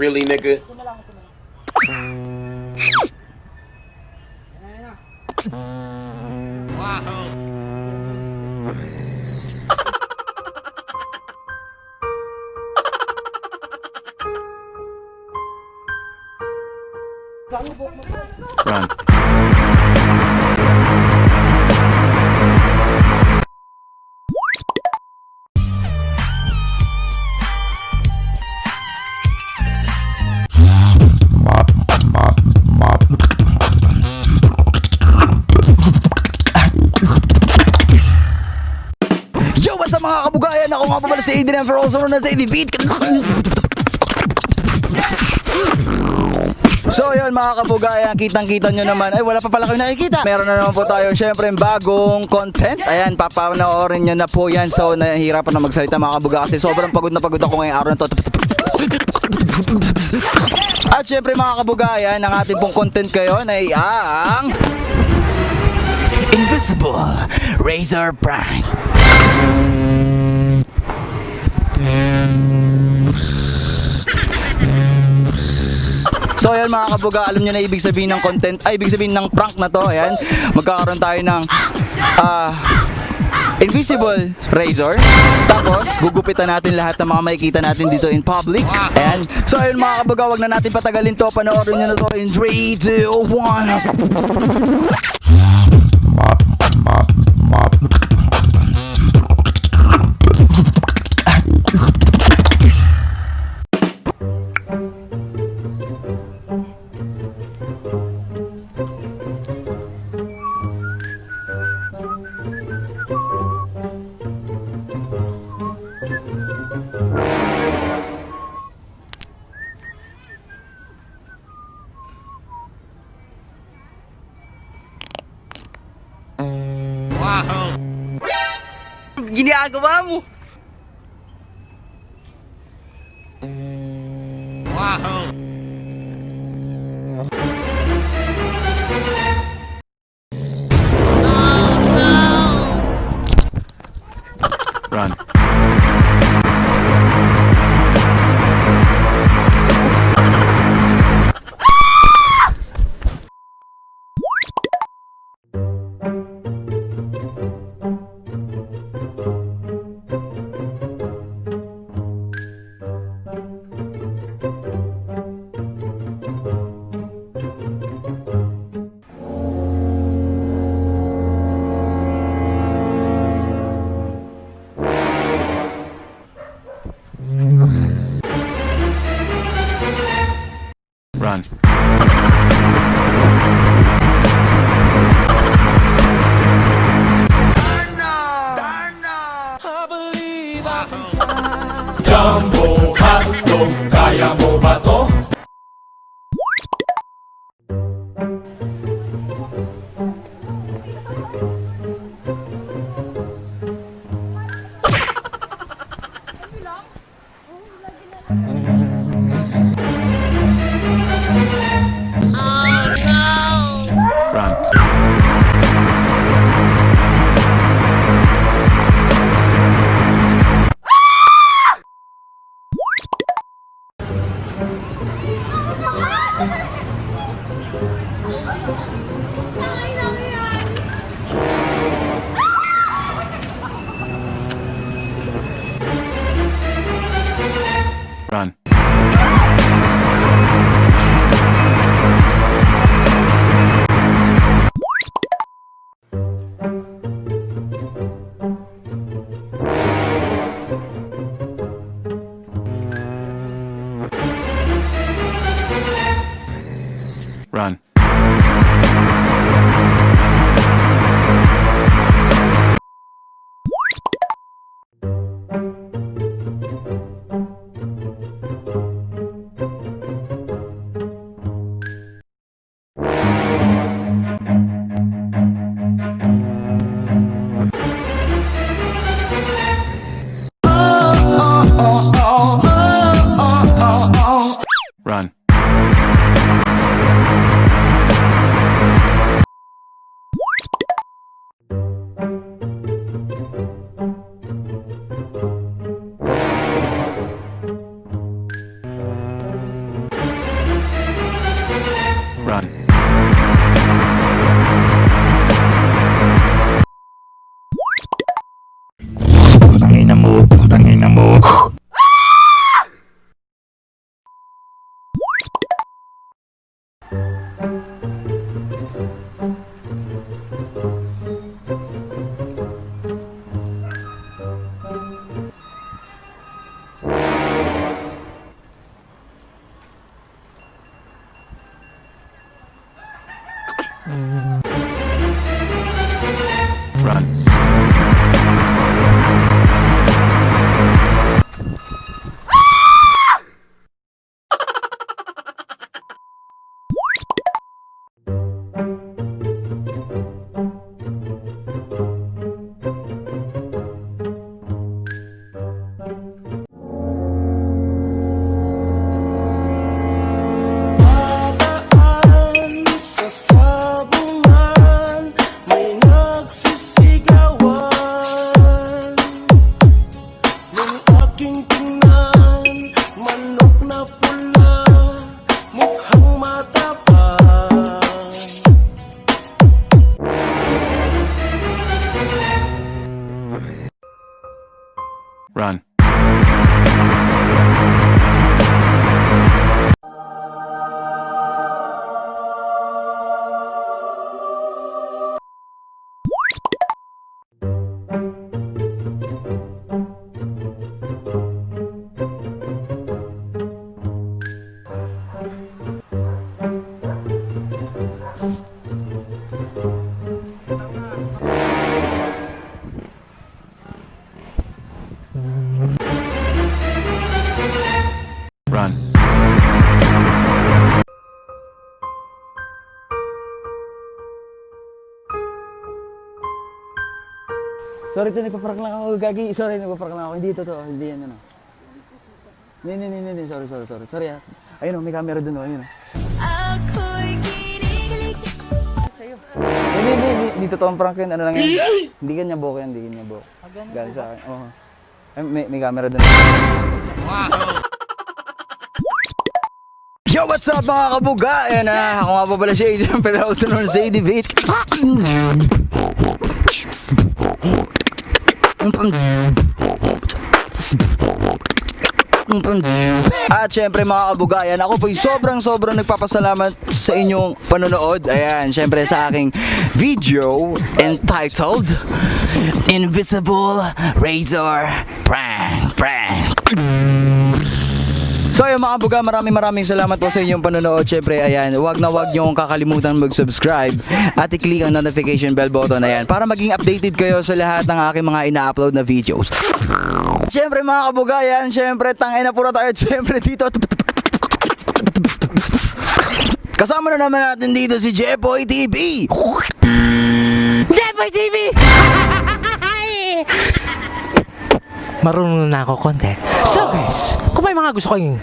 Really, nigga? Run. Yo, what's up mga kabugayan? Ako nga pa pala si Aiden and for also known as mradbeat. So yun mga kabugayan, kitang-kita nyo naman. Ay, wala pa pala kayo nakikita. Meron na naman po tayo syempre bagong content. Ayan, papanoorin nyo na po yan. So nahihirapan na magsalita mga kabuga kasi sobrang pagod na pagod ako ngayong araw na to. At syempre mga kabugayan, ang ating pong content kayo ay ang Invisible Razor Prank. So ayan mga kabuga, alam nyo na ibig sabihin ng content, ay ibig sabihin ng prank na to. Ayan, magkakaroon tayo ng invisible razor. Tapos gugupitan natin lahat ng mga makikita natin dito in public. Ayan. So ayun mga kabuga, wag na natin patagalin to. Panoorin nyo na to in 3, 2, 1. Ginagawa mo. Wow. Run. Run. Jumbo hotdog, kaya mo ba to? Run. Run. Run. Run. Sa sabungan may nagsisigawan ng aking tingnan, manok na pula, mukhang matapang. Run. Run. Sorry, nagpa-prank lang ako, gagi. Sorry, nagpa-prank lang ako. Hindi totoo, hindi yan ano. Hindi. Sorry. Sorry ah. Ayun oh, may camera dun oh, ayun oh. Ako'y kinikilig sa'yo. Hindi totoong prank yun. Ano lang yun? Hindi ganyan buhok yan, hindi ganyan buhok. Galing sa akin. Oo. Ay, may camera dun. Yo, what's up mga kabuga? Ayan na, ako nga pa pala si Adrian, pero also known as Beatbox. At syempre mga kabugayan, ako po'y sobrang nagpapasalamat sa inyong panonood. Ayan, syempre sa aking video entitled Invisible Razor Prank. So ayun mga kabuga, maraming salamat po sa inyong panonood. Syempre ayan, wag niyong kakalimutan mag-subscribe at i-click ang notification bell button ayan para maging updated kayo sa lahat ng aking mga ina-upload na videos. Syempre mga kabuga, ayan, syempre tangina puro tayo syempre dito. Kasama na naman natin dito si Jepoy TV. Jepoy TV! Marunong na ako konti. So guys, kung may mga gusto kayong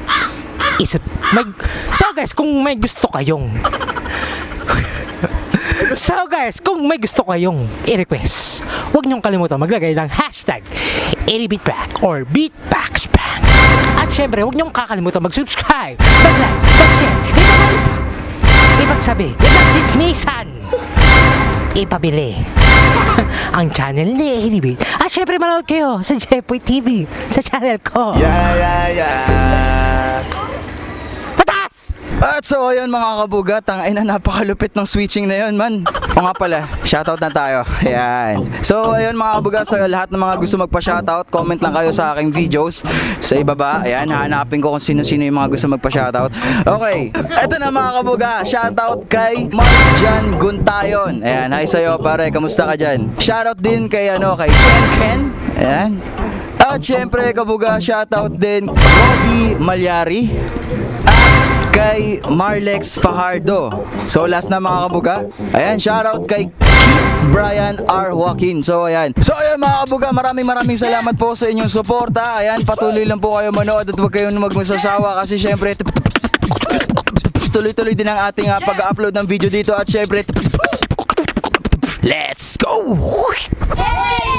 kung may gusto kayong i-request, huwag niyong kalimutan maglagay ng hashtag 80beatprank or Beatbox prank. At syempre, huwag niyong kakalimutan mag-subscribe, mag-like, mag-share, ipagsabi, ipagchismisan, ipabili ang channel ni 80beat. At syempre manood kayo sa Jepoy TV sa channel ko. Patas! At so ayun mga kabuga, tangina napakalupit ng switching na yun man. O nga pala, shoutout na tayo. Ayan. So ayun mga kabuga, sa lahat ng mga gusto magpa-shoutout, comment lang kayo sa aking videos sa ibaba. Ayan, hahanapin ko kung sino-sino yung mga gusto magpa-shoutout. Okay, eto na mga kabuga, shoutout kay Marjan Guntayon. Ayan, hi sa'yo pare, kamusta ka dyan? Shoutout din kay Chen Ken. Ayan. At syempre kabuga, shoutout din Robbie Malyari kay Marlex Fajardo. So last na mga kabuga. Ayan, shoutout kay Brian R. Joaquin. So ayan mga kabuga, maraming salamat po sa inyong suporta. Ayan, patuloy lang po kayo manood at huwag kayong magmasasawa kasi syempre tuloy-tuloy din ang ating pag-upload ng video dito at syempre let's go! Hey!